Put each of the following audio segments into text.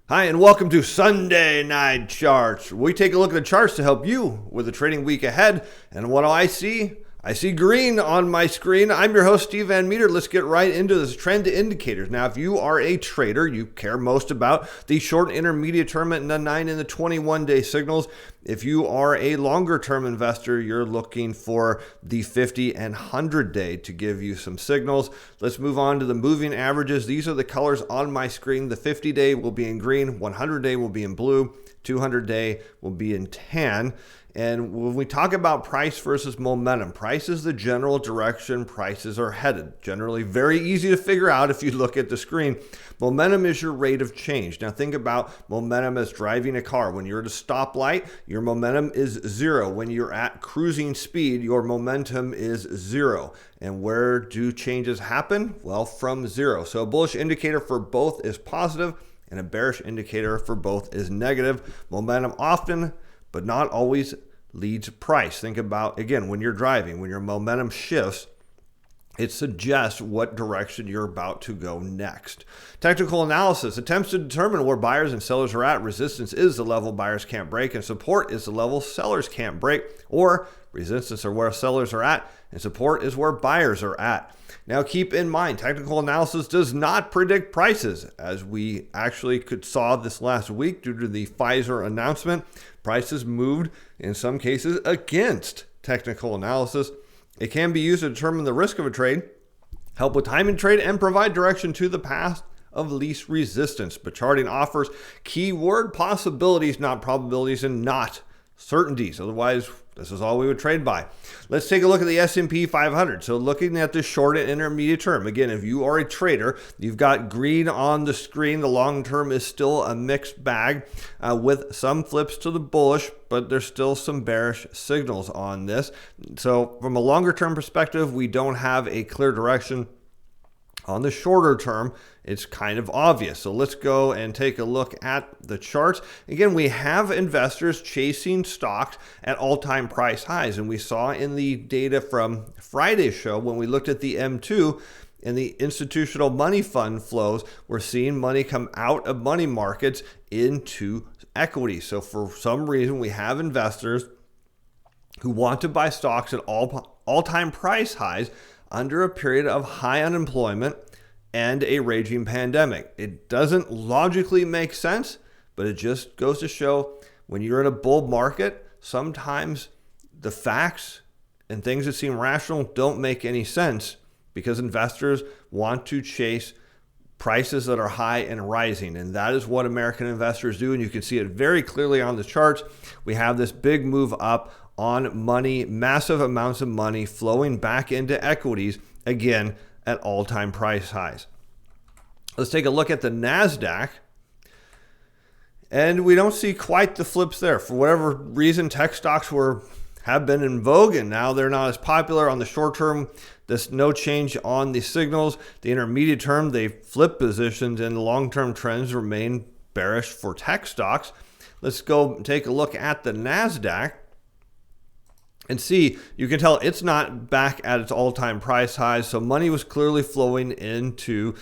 Hi, and welcome to Sunday Night Charts. We take a look at the charts to help you with the trading week ahead. And what do I see? I see green on my screen. I'm your host, Steve Van Meter. Let's get right into this trend indicators. Now, if you are a trader, you care most about the short and intermediate term and the 9 and the 21-day signals. If you are a longer term investor, you're looking for the 50 and 100-day to give you some signals. Let's move on to the moving averages. These are the colors on my screen. The 50-day will be in green, 100-day will be in blue, 200-day will be in tan. And when we talk about price versus momentum, price is the general direction prices are headed. Generally very easy to figure out if you look at the screen. Momentum is your rate of change. Now think about momentum as driving a car. When you're at a stoplight, your momentum is zero. When you're at cruising speed, your momentum is zero. And where do changes happen? Well, from zero. So a bullish indicator for both is positive, and a bearish indicator for both is negative. Momentum often, but not always, leads price. Think about, again, when you're driving, when your momentum shifts, it suggests what direction you're about to go next. Technical analysis attempts to determine where buyers and sellers are at. Resistance is the level buyers can't break, and support is the level sellers can't break. Or resistance are where sellers are at, and support is where buyers are at. Now keep in mind, technical analysis does not predict prices, as we actually saw this last week due to the Pfizer announcement. Prices moved, in some cases, against technical analysis. It can be used to determine the risk of a trade, help with timing trade, and provide direction to the path of least resistance. But charting offers keyword possibilities, not probabilities, and not certainties. Otherwise, this is all we would trade by. Let's take a look at the S&P 500. So looking at the short and intermediate term, again, if you are a trader, you've got green on the screen. The long term is still a mixed bag with some flips to the bullish, but there's still some bearish signals on this. So from a longer term perspective, we don't have a clear direction. On the shorter term, it's kind of obvious. So let's go and take a look at the charts. Again, we have investors chasing stocks at all-time price highs. And we saw in the data from Friday's show, when we looked at the M2 and the institutional money fund flows, we're seeing money come out of money markets into equity. So for some reason, we have investors who want to buy stocks at all-time price highs under a period of high unemployment and a raging pandemic. It doesn't logically make sense, but it just goes to show when you're in a bull market, sometimes the facts and things that seem rational don't make any sense because investors want to chase prices that are high and rising. And that is what American investors do. And you can see it very clearly on the charts. We have this big move up on money, massive amounts of money flowing back into equities, again, at all-time price highs. Let's take a look at the NASDAQ. And we don't see quite the flips there. For whatever reason, tech stocks have been in vogue, and now they're not as popular. On the short term, there's no change on the signals. The intermediate term, they flip positions, and the long-term trends remain bearish for tech stocks. Let's go take a look at the NASDAQ. And see, you can tell it's not back at its all-time price highs. So money was clearly flowing into,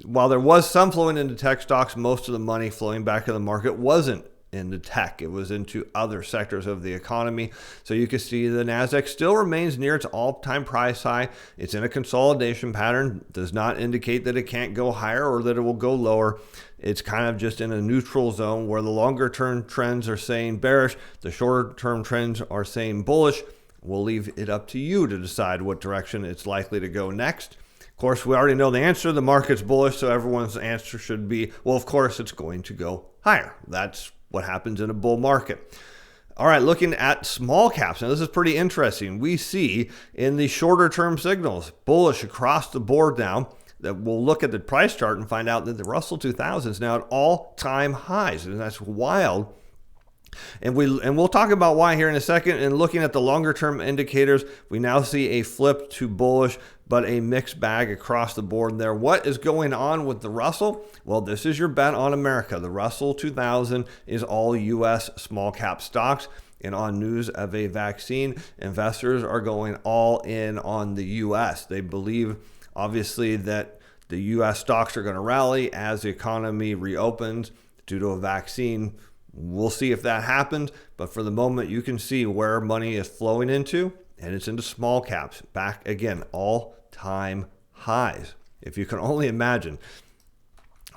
while there was some flowing into tech stocks, most of the money flowing back in the market wasn't into tech. It was into other sectors of the economy. So you can see the NASDAQ still remains near its all-time price high. It's in a consolidation pattern. Does not indicate that it can't go higher or that it will go lower. It's kind of just in a neutral zone where the longer term trends are saying bearish, the shorter term trends are saying bullish. We'll leave it up to you to decide what direction it's likely to go next. Of course, we already know the answer. The market's bullish, so everyone's answer should be, well, of course, it's going to go higher. That's what happens in a bull market. All right, looking at small caps. Now, this is pretty interesting. We see in the shorter term signals, bullish across the board now. That we'll look at the price chart and find out that the Russell 2000 is now at all-time highs, and that's wild. And we'll talk about why here in a second. And looking at the longer-term indicators, we now see a flip to bullish, but a mixed bag across the board there. What is going on with the Russell? Well, this is your bet on America. The Russell 2000 is all U.S. small-cap stocks. And on news of a vaccine, investors are going all in on the U.S. They believe, obviously, that the U.S. stocks are going to rally as the economy reopens. due to a vaccine. We'll see if that happens, but for the moment, you can see where money is flowing into, and it's into small caps. Back again, all-time highs, if you can only imagine.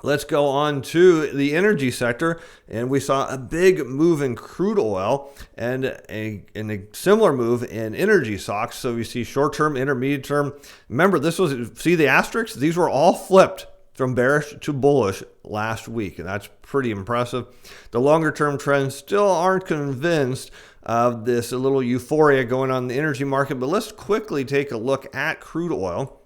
Let's go on to the energy sector, and we saw a big move in crude oil and a similar move in energy stocks. So we see short-term, intermediate term. Remember, see the asterisks? These were all flipped from bearish to bullish last week, and that's pretty impressive. The longer-term trends still aren't convinced of this little euphoria going on in the energy market, but let's quickly take a look at crude oil.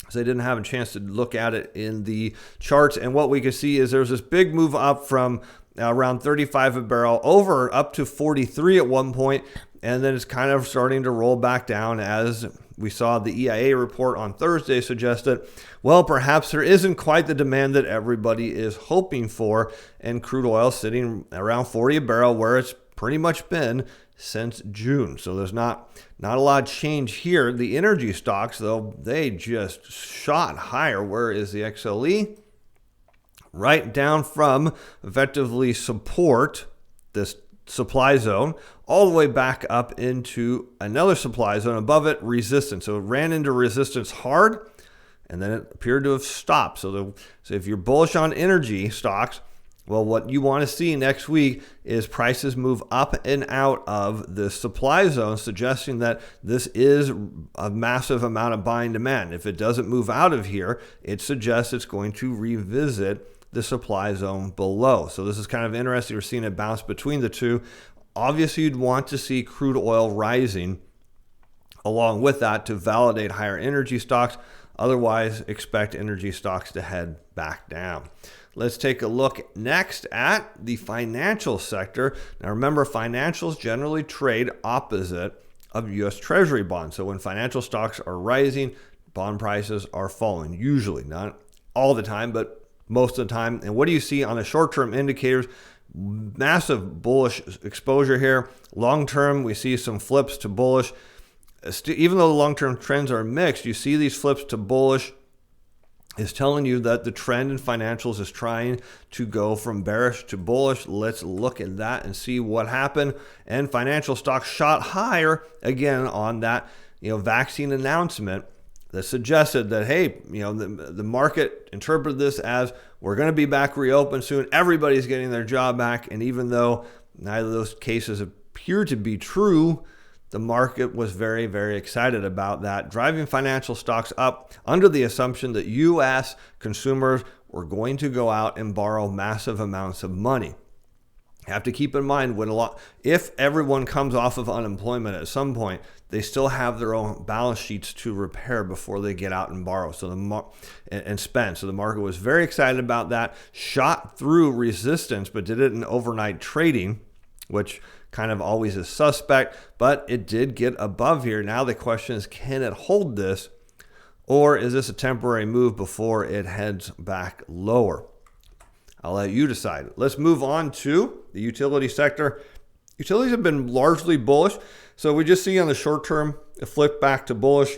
So I didn't have a chance to look at it in the charts. And what we can see is there's this big move up from around 35 a barrel over up to 43 at one point. And then it's kind of starting to roll back down, as we saw the EIA report on Thursday suggested, well, perhaps there isn't quite the demand that everybody is hoping for. And crude oil sitting around 40 a barrel, where it's pretty much been since June. So there's not a lot of change here. The energy stocks, though, they just shot higher. Where is the XLE? Right down from effectively support, this supply zone, all the way back up into another supply zone above it, resistance. So it ran into resistance hard, and then it appeared to have stopped. So if you're bullish on energy stocks, well, what you want to see next week is prices move up and out of the supply zone, suggesting that this is a massive amount of buying demand. If it doesn't move out of here, it suggests it's going to revisit the supply zone below. So this is kind of interesting. We're seeing it bounce between the two. Obviously, you'd want to see crude oil rising along with that to validate higher energy stocks. Otherwise, expect energy stocks to head back down. Let's take a look next at the financial sector. Now remember, financials generally trade opposite of U.S. Treasury bonds. So when financial stocks are rising, bond prices are falling. Usually, not all the time, but most of the time. And what do you see on the short-term indicators? Massive bullish exposure here. Long-term, we see some flips to bullish. Even though the long-term trends are mixed, you see these flips to bullish is telling you that the trend in financials is trying to go from bearish to bullish. Let's look at that and see what happened. And financial stocks shot higher again on that, vaccine announcement that suggested that, hey, the market interpreted this as we're going to be back reopened soon. Everybody's getting their job back. And even though neither of those cases appear to be true, the market was very, very excited about that, driving financial stocks up under the assumption that U.S. consumers were going to go out and borrow massive amounts of money. You have to keep in mind if everyone comes off of unemployment at some point, they still have their own balance sheets to repair before they get out and borrow and spend. So the market was very excited about that, shot through resistance, but did it in overnight trading, which kind of always is suspect, but it did get above here. Now the question is, can it hold this, or is this a temporary move before it heads back lower? I'll let you decide. Let's move on to the utility sector. Utilities have been largely bullish. So we just see on the short term, a flip back to bullish.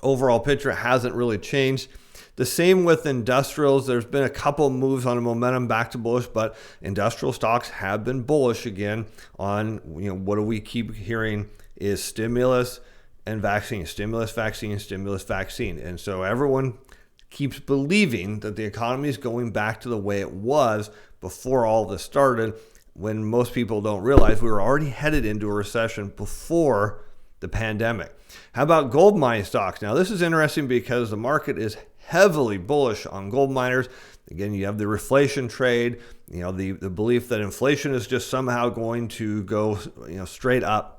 Overall picture hasn't really changed. The same with industrials. There's been a couple moves on a momentum back to bullish, but industrial stocks have been bullish again on, what do we keep hearing is stimulus and vaccine, stimulus, vaccine, stimulus, vaccine. And so everyone keeps believing that the economy is going back to the way it was before all this started, when most people don't realize we were already headed into a recession before the pandemic. How about gold mining stocks? Now, this is interesting because the market is heavily bullish on gold miners. Again, you have the reflation trade, the belief that inflation is just somehow going to go, straight up.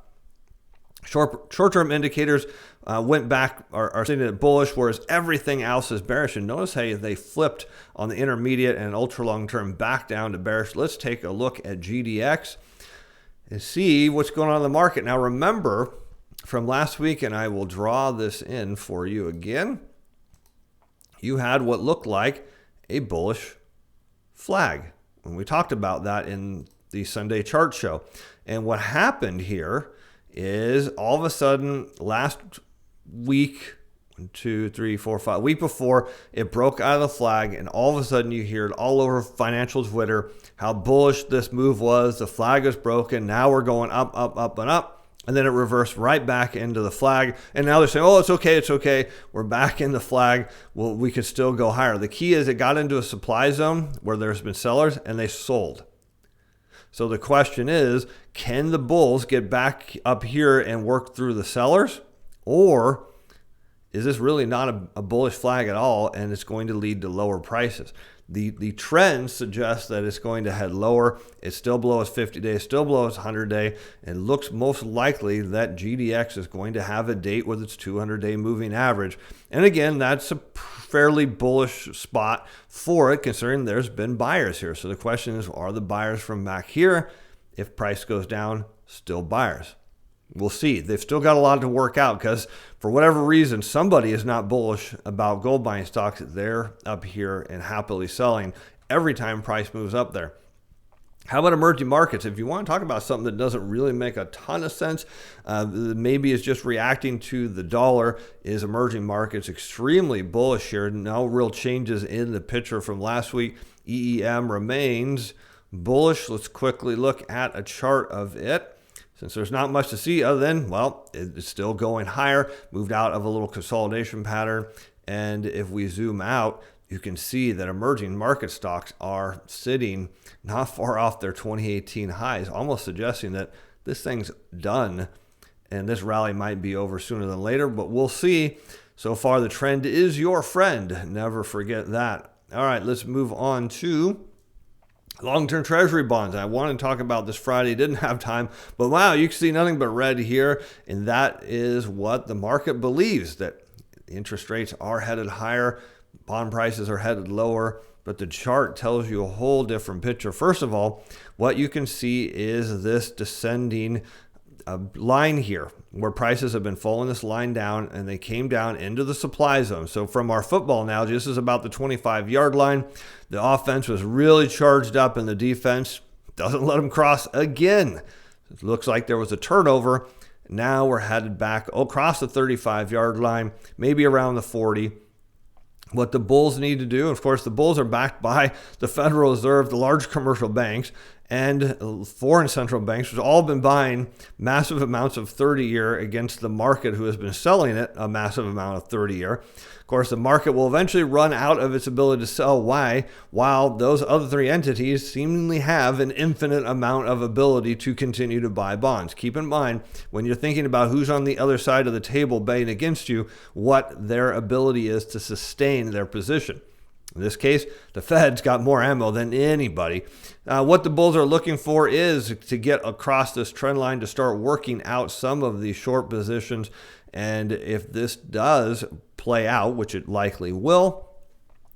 Short-term indicators went back, are sitting at bullish, whereas everything else is bearish. And notice how they flipped on the intermediate and ultra long-term back down to bearish. Let's take a look at GDX and see what's going on in the market. Now, remember from last week, and I will draw this in for you again, you had what looked like a bullish flag. And we talked about that in the Sunday chart show. And what happened here is all of a sudden last week, 2, 3, 4, 5. Week before, it broke out of the flag, and all of a sudden you hear it all over financial Twitter how bullish this move was. The flag is broken. Now we're going up, up, up, and up. And then it reversed right back into the flag. And now they're saying, oh, it's okay, it's okay. We're back in the flag. Well, we could still go higher. The key is it got into a supply zone where there's been sellers, and they sold. So the question is, can the bulls get back up here and work through the sellers? Or is this really not a bullish flag at all, and it's going to lead to lower prices? The trend suggests that it's going to head lower. It's still below its 50-day, still below its 100-day, and looks most likely that GDX is going to have a date with its 200-day moving average. And again, that's a fairly bullish spot for it, considering there's been buyers here. So the question is, are the buyers from back here? If price goes down, still buyers. We'll see. They've still got a lot to work out because for whatever reason, somebody is not bullish about gold buying stocks. They're up here and happily selling every time price moves up there. How about emerging markets? If you want to talk about something that doesn't really make a ton of sense, maybe is just reacting to the dollar, is emerging markets extremely bullish here. No real changes in the picture from last week. EEM remains bullish. Let's quickly look at a chart of it. Since there's not much to see other than, well, it's still going higher, moved out of a little consolidation pattern. And if we zoom out, you can see that emerging market stocks are sitting not far off their 2018 highs, almost suggesting that this thing's done and this rally might be over sooner than later, but we'll see. So far, the trend is your friend. Never forget that. All right, let's move on to long-term Treasury bonds. I wanted to talk about this Friday, didn't have time, but wow, you can see nothing but red here, and that is what the market believes, that interest rates are headed higher, bond prices are headed lower, but the chart tells you a whole different picture. First of all, what you can see is this descending line here where prices have been following this line down, and they came down into the supply zone. So from our football analogy, this is about the 25-yard line. The offense was really charged up, and the defense doesn't let them cross again. It looks like there was a turnover. Now we're headed back across the 35-yard line, maybe around the 40. What the bulls need to do, of course, the bulls are backed by the Federal Reserve, the large commercial banks, and foreign central banks, which have all been buying massive amounts of 30-year against the market, who has been selling it a massive amount of 30-year. Of course, the market will eventually run out of its ability to sell. Why? While those other three entities seemingly have an infinite amount of ability to continue to buy bonds. Keep in mind, when you're thinking about who's on the other side of the table betting against you, what their ability is to sustain their position. In this case, the Fed's got more ammo than anybody. What the bulls are looking for is to get across this trend line to start working out some of these short positions. And if this does play out, which it likely will,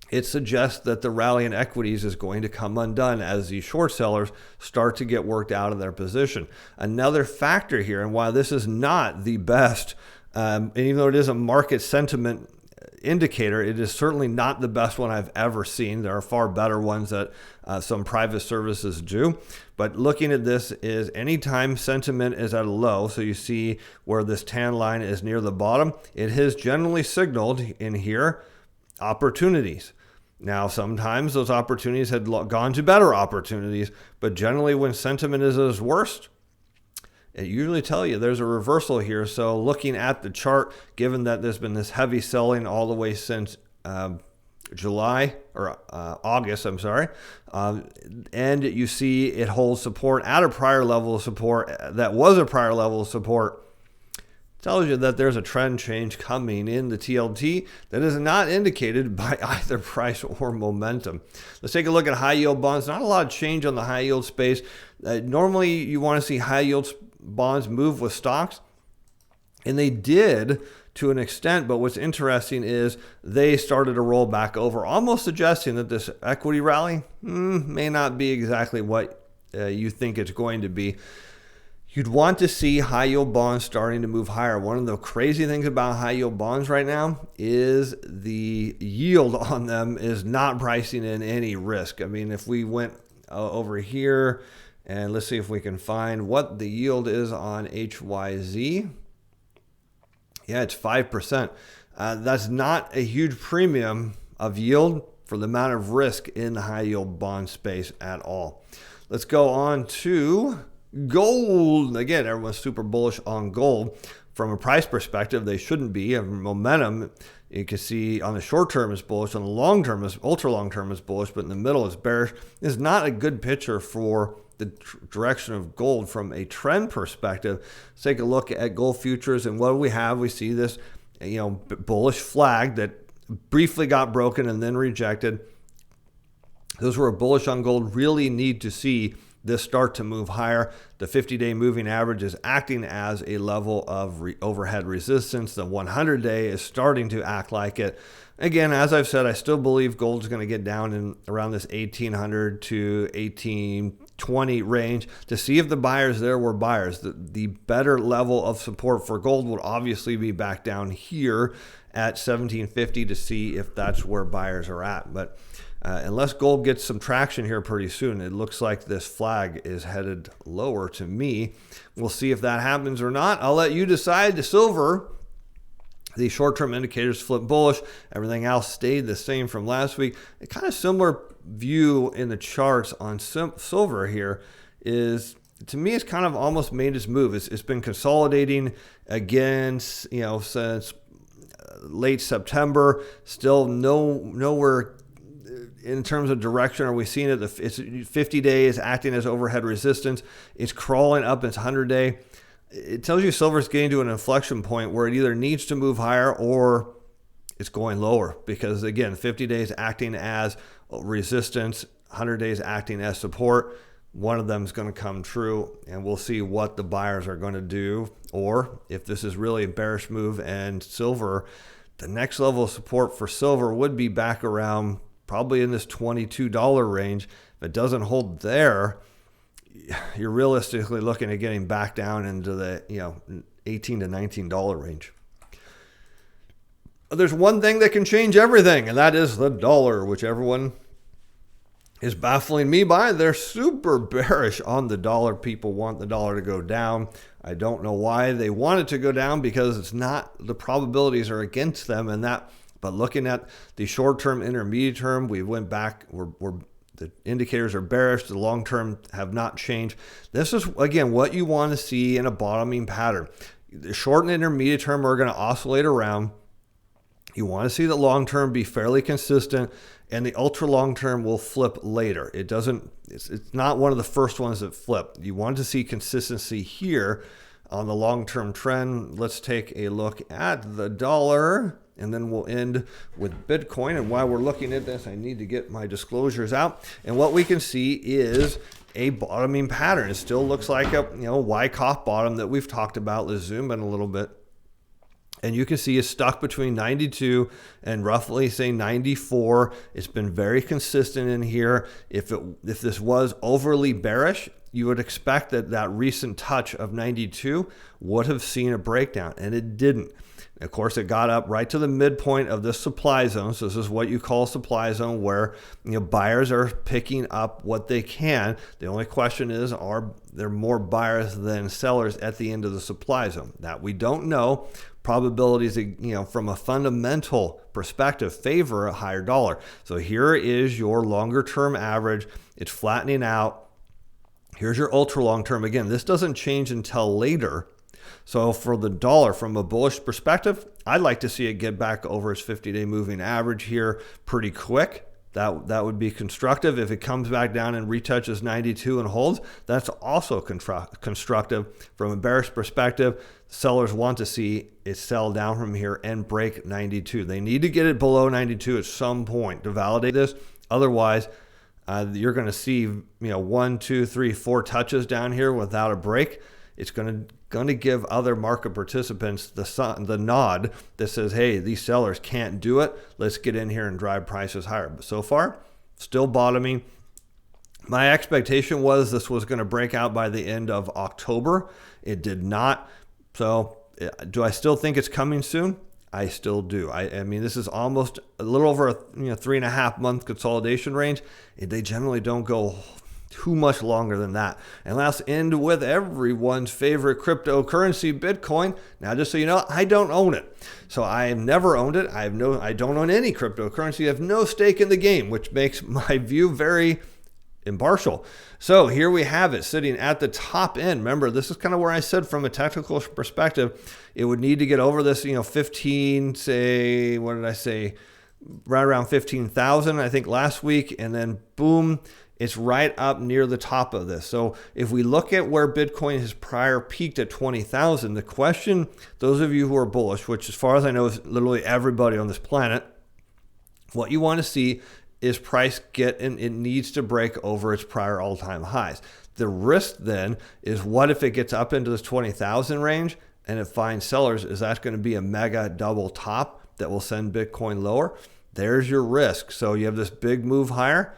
it suggests that the rally in equities is going to come undone as these short sellers start to get worked out of their position. Another factor here, and while this is not the best, and even though it is a market sentiment indicator, it is certainly not the best one I've ever seen. There are far better ones that some private services do. But looking at this is anytime sentiment is at a low, so you see where this tan line is near the bottom, it has generally signaled in here opportunities. Now, sometimes those opportunities had gone to better opportunities, but generally when sentiment is at its worst, it usually tells you there's a reversal here. So looking at the chart, given that there's been this heavy selling all the way since August, and you see it holds support at a prior level of support that was a prior level of support, tells you that there's a trend change coming in the TLT that is not indicated by either price or momentum. Let's take a look at high yield bonds. Not a lot of change on the high yield space. Normally you want to see high yield bonds move with stocks, and they did to an extent, but what's interesting is they started to roll back over, almost suggesting that this equity rally may not be exactly what you think it's going to be. You'd want to see high yield bonds starting to move higher. One of the crazy things about high yield bonds right now is the yield on them is not pricing in any risk. I mean, if we went over here, and let's see if we can find what the yield is on HYZ. Yeah, it's 5%. That's not a huge premium of yield for the amount of risk in the high yield bond space at all. Let's go on to gold. Again, everyone's super bullish on gold. From a price perspective, they shouldn't be. Momentum, you can see on the short term is bullish, on the long term is ultra long term is bullish, but in the middle is bearish. It's not a good picture for the direction of gold from a trend perspective. Let's take a look at gold futures, and what do we have? We see this, bullish flag that briefly got broken and then rejected. Those who are bullish on gold really need to see this start to move higher. The 50-day moving average is acting as a level of overhead resistance. The 100-day is starting to act like it. Again, as I've said, I still believe gold is going to get down in around this 1800 to 1820 range. To see if the buyers there were buyers, the better level of support for gold would obviously be back down here at 1750 to see if that's where buyers are at. But unless gold gets some traction here pretty soon, it looks like this flag is headed lower to me. We'll see if that happens or not. I'll let you decide. The silver, the short-term indicators flipped bullish. Everything else stayed the same from last week. A kind of similar view in the charts on silver here is, to me, it's kind of almost made its move. It's been consolidating again, since late September. Still nowhere in terms of direction are we seeing it. It's 50 days acting as overhead resistance. It's crawling up its 100-day. It tells you silver's getting to an inflection point where it either needs to move higher or it's going lower, because again, 50 days acting as resistance, 100 days acting as support. One of them is going to come true, and we'll see what the buyers are going to do, or if this is really a bearish move and silver, the next level of support for silver would be back around probably in this $22 range. If it doesn't hold there, you're realistically looking at getting back down into the $18 to $19 range. There's one thing that can change everything, and that is the dollar, which everyone is baffling me by. They're super bearish on the dollar. People want the dollar to go down. I don't know why they want it to go down, because it's not, the probabilities are against them, and that. But looking at the short-term, intermediate term, we went back. The indicators are bearish. The long-term have not changed. This is, again, what you want to see in a bottoming pattern. The short and intermediate term are going to oscillate around. You want to see the long-term be fairly consistent, and the ultra-long-term will flip later. It's not one of the first ones that flip. You want to see consistency here on the long-term trend. Let's take a look at the dollar, and then we'll end with Bitcoin. And while we're looking at this, I need to get my disclosures out. And what we can see is a bottoming pattern. It still looks like a Wyckoff bottom that we've talked about. Let's zoom in a little bit. And you can see it's stuck between 92 and roughly, say, 94. It's been very consistent in here. If this was overly bearish, you would expect that recent touch of 92 would have seen a breakdown, and it didn't. Of course, it got up right to the midpoint of this supply zone. So this is what you call supply zone, where buyers are picking up what they can. The only question is, are there more buyers than sellers at the end of the supply zone? That we don't know. Probabilities, from a fundamental perspective, favor a higher dollar. So here is your longer term average. It's flattening out. Here's your ultra long term. Again, this doesn't change until later. So for the dollar, from a bullish perspective, I'd like to see it get back over its 50-day moving average here pretty quick. That would be constructive. If it comes back down and retouches 92 and holds, that's also constructive. From a bearish perspective, sellers want to see it sell down from here and break 92. They need to get it below 92 at some point to validate this. Otherwise, you're going to see 1, 2, 3, 4 touches down here without a break. It's going to give other market participants the nod that says, hey, these sellers can't do it. Let's get in here and drive prices higher. But so far, still bottoming. My expectation was this was going to break out by the end of October. It did not. So do I still think it's coming soon? I still do. I mean, this is almost a little over a 3.5 month consolidation range. They generally don't go too much longer than that. And let's end with everyone's favorite cryptocurrency, Bitcoin. Now, just so you know, I don't own it. So I have never owned it. I don't own any cryptocurrency. I have no stake in the game, which makes my view very impartial. So here we have it sitting at the top end. Remember, this is kind of where I said from a technical perspective, it would need to get over this, 15, say, what did I say? Right around 15,000, I think last week. And then boom, it's right up near the top of this. So if we look at where Bitcoin has prior peaked at 20,000, the question, those of you who are bullish, which as far as I know is literally everybody on this planet, what you want to see is price it needs to break over its prior all-time highs. The risk then is, what if it gets up into this 20,000 range and it finds sellers? Is that going to be a mega double top that will send Bitcoin lower? There's your risk. So you have this big move higher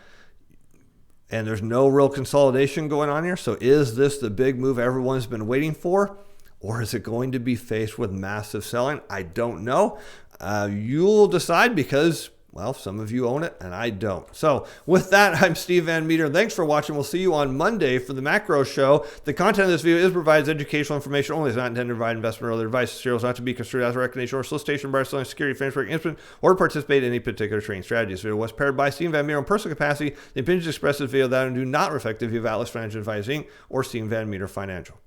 and there's no real consolidation going on here. So is this the big move everyone's been waiting for? Or is it going to be faced with massive selling? I don't know. You'll decide, because, well, some of you own it and I don't. So with that, I'm Steve Van Meter. Thanks for watching. We'll see you on Monday for the Macro Show. The content of this video provides educational information only. It's not intended to provide investment or other advice. Materials not to be construed as a recommendation or solicitation by selling security, financial instrument, or to participate in any particular trading strategy. This video was prepared by Steve Van Meter in personal capacity. The opinions expressed in this video that do not reflect the view of Atlas Financial Advisors Inc. or Steve Van Meter Financial.